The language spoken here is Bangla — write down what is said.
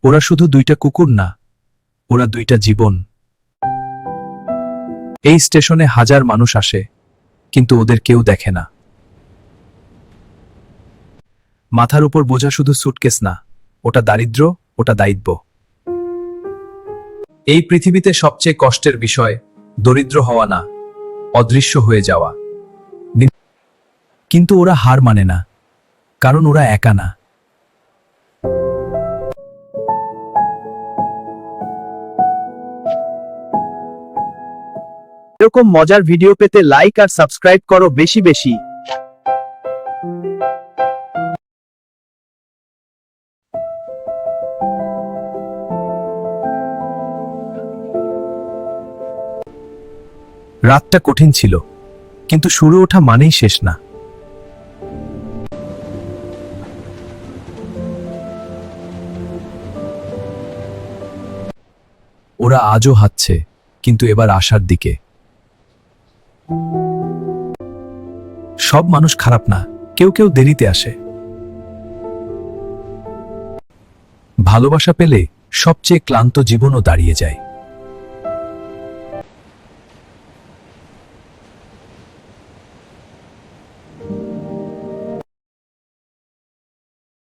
ওরা শুধু দুইটা কুকুর না, ওরা দুইটা জীবন। এই স্টেশনে হাজার মানুষ আসে, কিন্তু ওদের কেউ দেখে না। মাথার উপর বোঝা শুধু সুটকেস না, ওটা দারিদ্র্য, ওটা দায়িত্ব। এই পৃথিবীতে সবচেয়ে কষ্টের বিষয় দরিদ্র হওয়া না, অদৃশ্য হয়ে যাওয়া। কিন্তু ওরা হার মানে না, কারণ ওরা একা না। এরকম মজার ভিডিও পেতে লাইক আর সাবস্ক্রাইব করো বেশি বেশি। রাতটা কঠিন ছিল, কিন্তু শুরু ওঠা মানেই শেষ না। ওরা আজও হাঁটছে, কিন্তু এবার আসার দিকে। সব মানুষ খারাপ না, কেউ কেউ দেরিতে আসে। ভালোবাসা পেলে সবচেয়ে ক্লান্ত জীবনও দাঁড়িয়ে যায়।